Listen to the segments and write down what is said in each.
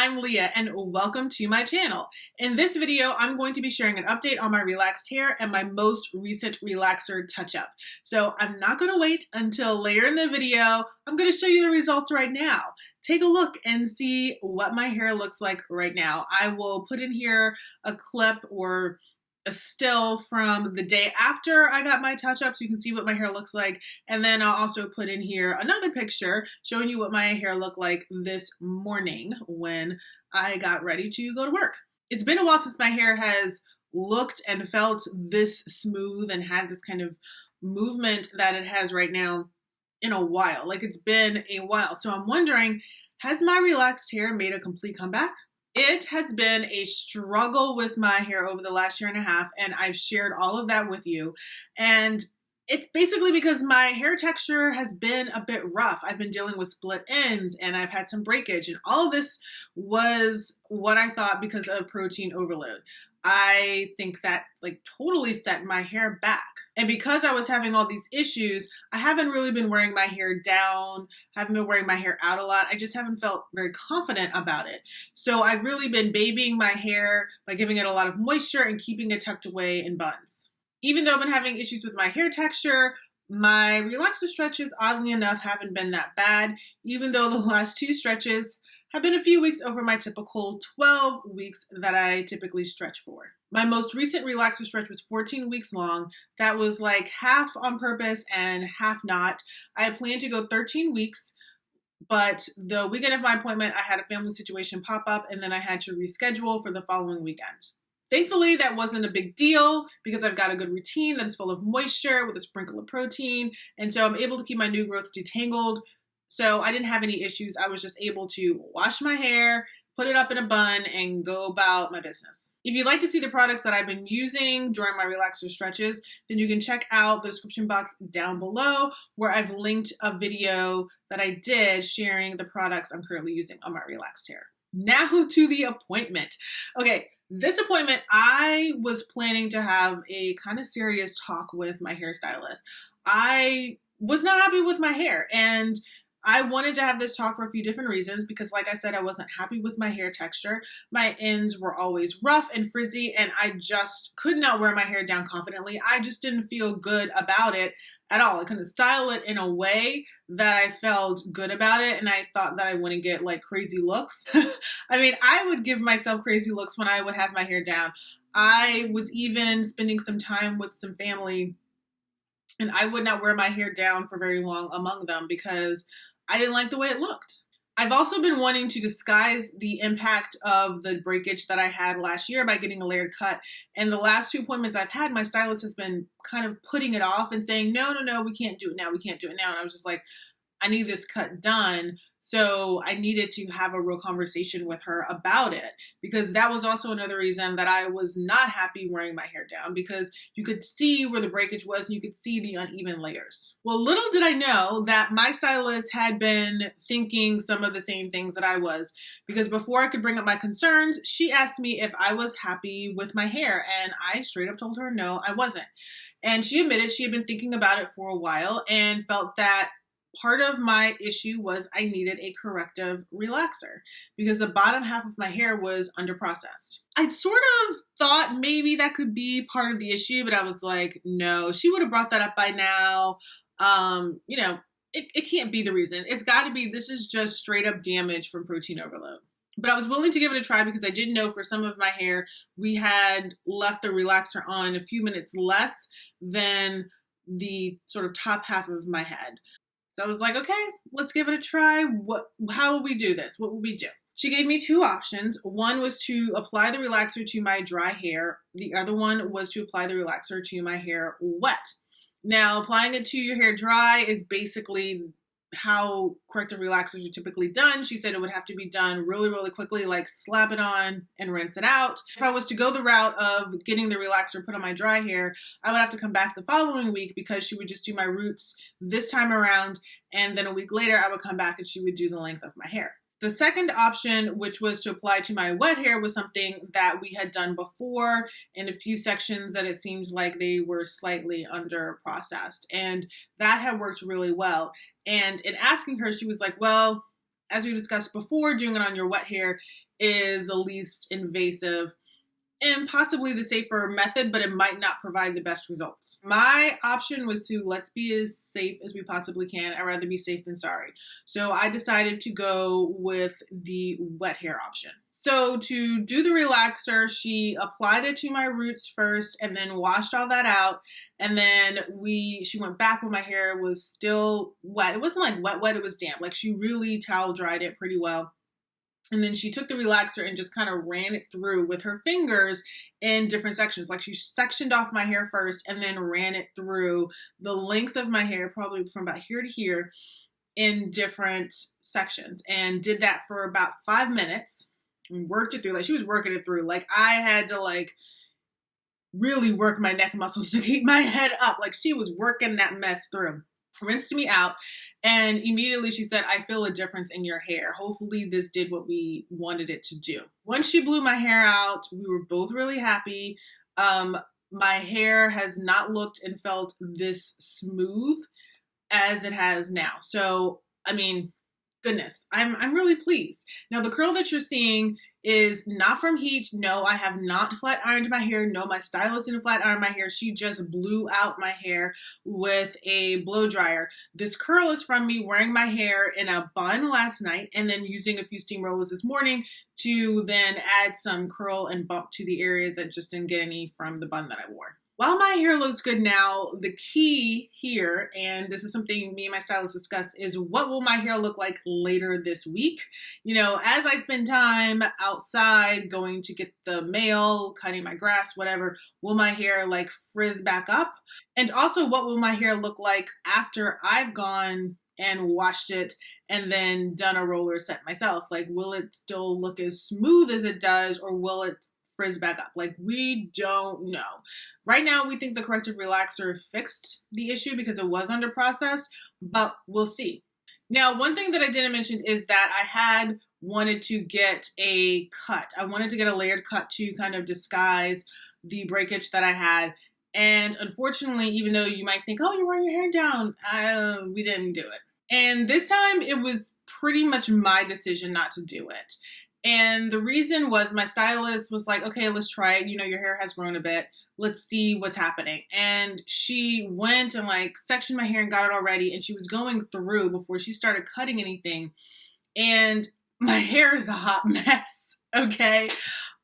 I'm Leah and welcome to my channel. In this video, I'm going to be sharing an update on my relaxed hair and my most recent relaxer touch-up. So I'm not going to wait until later in the video. I'm going to show you the results right now. Take a look and see what my hair looks like right now. I will put in here a clip or a still from the day after I got my touch-up so you can see what my hair looks like. And then I'll also put in here another picture showing you what my hair looked like this morning when I got ready to go to work. It's been a while since my hair has looked and felt this smooth and had this kind of movement that it has right now in a while. Like, it's been a while. So I'm wondering, has my relaxed hair made a complete comeback? It has been a struggle with my hair over the last year and a half, and I've shared all of that with you. And it's basically because my hair texture has been a bit rough. I've been dealing with split ends and I've had some breakage, and all of this was what I thought because of protein overload. I think that totally set my hair back. And because I was having all these issues, I haven't really been wearing my hair down, haven't been wearing my hair out a lot. I just haven't felt very confident about it. So I've really been babying my hair by giving it a lot of moisture and keeping it tucked away in buns. Even though I've been having issues with my hair texture, my relaxer stretches, oddly enough, haven't been that bad, even though the last two stretches have been a few weeks over my typical 12 weeks that I typically stretch for. My most recent relaxer stretch was 14 weeks long. That was like half on purpose and half not. I had planned to go 13 weeks, but the weekend of my appointment, I had a family situation pop up and then I had to reschedule for the following weekend. Thankfully, that wasn't a big deal because I've got a good routine that is full of moisture with a sprinkle of protein, and so I'm able to keep my new growth detangled. So I didn't have any issues. I was just able to wash my hair, put it up in a bun, and go about my business. If you'd like to see the products that I've been using during my relaxer stretches, then you can check out the description box down below where I've linked a video that I did sharing the products I'm currently using on my relaxed hair. Now to the appointment. Okay, this appointment, I was planning to have a kind of serious talk with my hairstylist. I was not happy with my hair, and I wanted to have this talk for a few different reasons because, like I said, I wasn't happy with my hair texture. My ends were always rough and frizzy, and I just could not wear my hair down confidently. I just didn't feel good about it at all. I couldn't style it in a way that I felt good about it, and I thought that I wouldn't get like crazy looks. I mean, I would give myself crazy looks when I would have my hair down. I was even spending some time with some family, and I would not wear my hair down for very long among them because I didn't like the way it looked. I've also been wanting to disguise the impact of the breakage that I had last year by getting a layered cut. And the last two appointments I've had, my stylist has been kind of putting it off and saying, no, we can't do it now. We can't do it now. And I was just like, I need this cut done. So I needed to have a real conversation with her about it, because that was also another reason that I was not happy wearing my hair down, because you could see where the breakage was and you could see the uneven layers. Well, little did I know that my stylist had been thinking some of the same things that I was, because before I could bring up my concerns, she asked me if I was happy with my hair, and I straight up told her no, I wasn't. And she admitted she had been thinking about it for a while and felt that part of my issue was I needed a corrective relaxer because the bottom half of my hair was underprocessed. I sort of thought maybe that could be part of the issue, but I was like, no, she would have brought that up by now. It can't be the reason. It's got to be, this is just straight up damage from protein overload. But I was willing to give it a try because I did know for some of my hair, we had left the relaxer on a few minutes less than the sort of top half of my head. So I was like, okay, let's give it a try. How will we do this? What will we do? She gave me two options. One was to apply the relaxer to my dry hair. The other one was to apply the relaxer to my hair wet. Now, applying it to your hair dry is basically how corrective relaxers are typically done. She said it would have to be done really, really quickly, like slap it on and rinse it out. If I was to go the route of getting the relaxer put on my dry hair, I would have to come back the following week because she would just do my roots this time around, and then a week later I would come back and she would do the length of my hair. The second option, which was to apply to my wet hair, was something that we had done before in a few sections that it seemed like they were slightly under processed, and that had worked really well. And in asking her, she was like, well, as we discussed before, doing it on your wet hair is the least invasive and possibly the safer method, but it might not provide the best results. My option was to let's be as safe as we possibly can. I'd rather be safe than sorry. So I decided to go with the wet hair option. So to do the relaxer, she applied it to my roots first and then washed all that out. And then she went back when my hair was still wet. It wasn't like wet, it was damp. Like she really towel dried it pretty well. And then she took the relaxer and just kind of ran it through with her fingers in different sections. Like she sectioned off my hair first and then ran it through the length of my hair, probably from about here to here, in different sections, and did that for about 5 minutes and worked it through. Like she was working it through. Like I had to like really work my neck muscles to keep my head up. Like she was working that mess through. Rinsed me out, and immediately she said, I feel a difference in your hair. Hopefully this did what we wanted it to do. Once she blew my hair out, we were both really happy. My hair has not looked and felt this smooth as it has now. So, I mean, goodness, I'm really pleased. Now the curl that you're seeing is not from heat. No, I have not flat ironed my hair. No, my stylist didn't flat iron my hair. She just blew out my hair with a blow dryer. This curl is from me wearing my hair in a bun last night and then using a few steam rollers this morning to then add some curl and bump to the areas that just didn't get any from the bun that I wore. While my hair looks good now, the key here, and this is something me and my stylist discussed, is what will my hair look like later this week? You know, as I spend time outside going to get the mail, cutting my grass, whatever, will my hair like frizz back up? And also, what will my hair look like after I've gone and washed it and then done a roller set myself? Like, will it still look as smooth as it does, or will it frizz back up? Like, we don't know. Right now, we think the corrective relaxer fixed the issue because it was under process, but we'll see. Now, one thing that I didn't mention is that I had wanted to get a cut. I wanted to get a layered cut to kind of disguise the breakage that I had. And unfortunately, even though you might think, oh, you're wearing your hair down, we didn't do it. And this time it was pretty much my decision not to do it. And the reason was my stylist was like, okay, let's try it. You know, your hair has grown a bit. Let's see what's happening. And she went and like sectioned my hair and got it all ready. And she was going through before she started cutting anything. And my hair is a hot mess. Okay.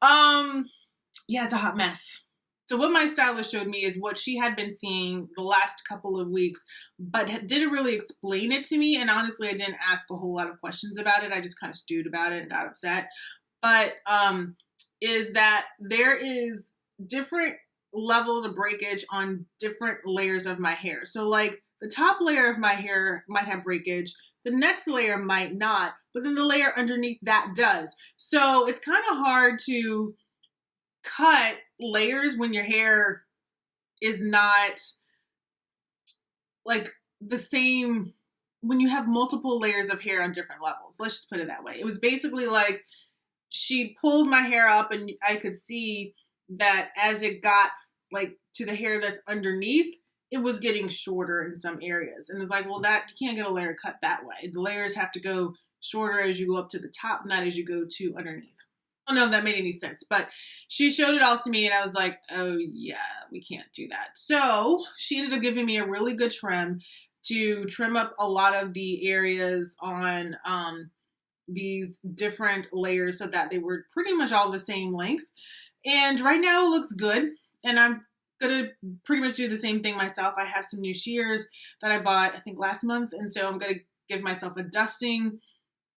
Yeah, it's a hot mess. So what my stylist showed me is what she had been seeing the last couple of weeks, but didn't really explain it to me. And honestly, I didn't ask a whole lot of questions about it. I just kind of stewed about it and got upset. But is that there is different levels of breakage on different layers of my hair. So like the top layer of my hair might have breakage. The next layer might not, but then the layer underneath that does. So it's kind of hard to cut layers when your hair is not like the same, when you have multiple layers of hair on different levels. Let's just put it that way. It was basically like she pulled my hair up and I could see that as it got like to the hair that's underneath, it was getting shorter in some areas. And it's like, well, that you can't get a layer cut that way. The layers have to go shorter as you go up to the top, not as you go to underneath. I don't know if that made any sense, but she showed it all to me and I was like, oh yeah, we can't do that. So she ended up giving me a really good trim to trim up a lot of the areas on these different layers so that they were pretty much all the same length. And right now it looks good. And I'm gonna pretty much do the same thing myself. I have some new shears that I bought, I think last month. And so I'm gonna give myself a dusting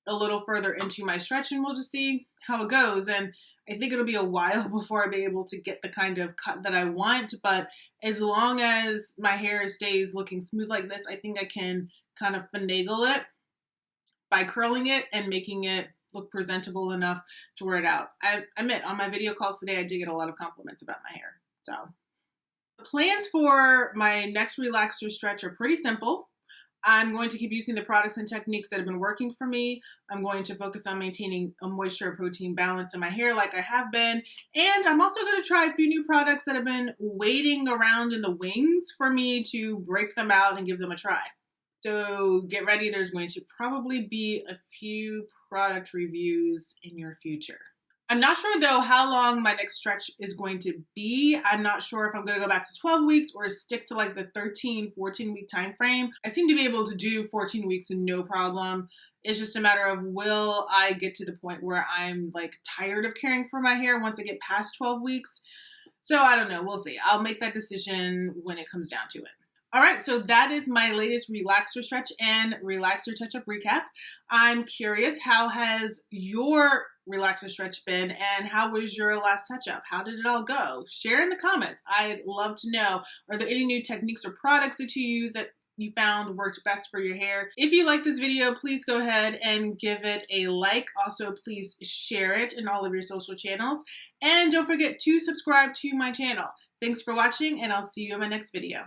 a little further into my stretch and we'll just see how it goes. And I think it'll be a while before I'll be able to get the kind of cut that I want, but as long as my hair stays looking smooth like this, I think I can kind of finagle it by curling it and making it look presentable enough to wear it out. I admit on my video calls today, I did get a lot of compliments about my hair. So the plans for my next relaxer stretch are pretty simple. I'm going to keep using the products and techniques that have been working for me. I'm going to focus on maintaining a moisture and protein balance in my hair like I have been. And I'm also going to try a few new products that have been waiting around in the wings for me to break them out and give them a try. So get ready, there's going to probably be a few product reviews in your future. I'm not sure though how long my next stretch is going to be. I'm not sure if I'm going to go back to 12 weeks or stick to like the 13, 14 week time frame. I seem to be able to do 14 weeks no problem. It's just a matter of, will I get to the point where I'm like tired of caring for my hair once I get past 12 weeks? So I don't know, we'll see. I'll make that decision when it comes down to it. All right, so that is my latest relaxer stretch and relaxer touch-up recap. I'm curious, how has your relaxer stretch been and how was your last touch-up? How did it all go? Share in the comments. I'd love to know. Are there any new techniques or products that you use that you found worked best for your hair? If you like this video, please go ahead and give it a like. Also, please share it in all of your social channels. And don't forget to subscribe to my channel. Thanks for watching, and I'll see you in my next video.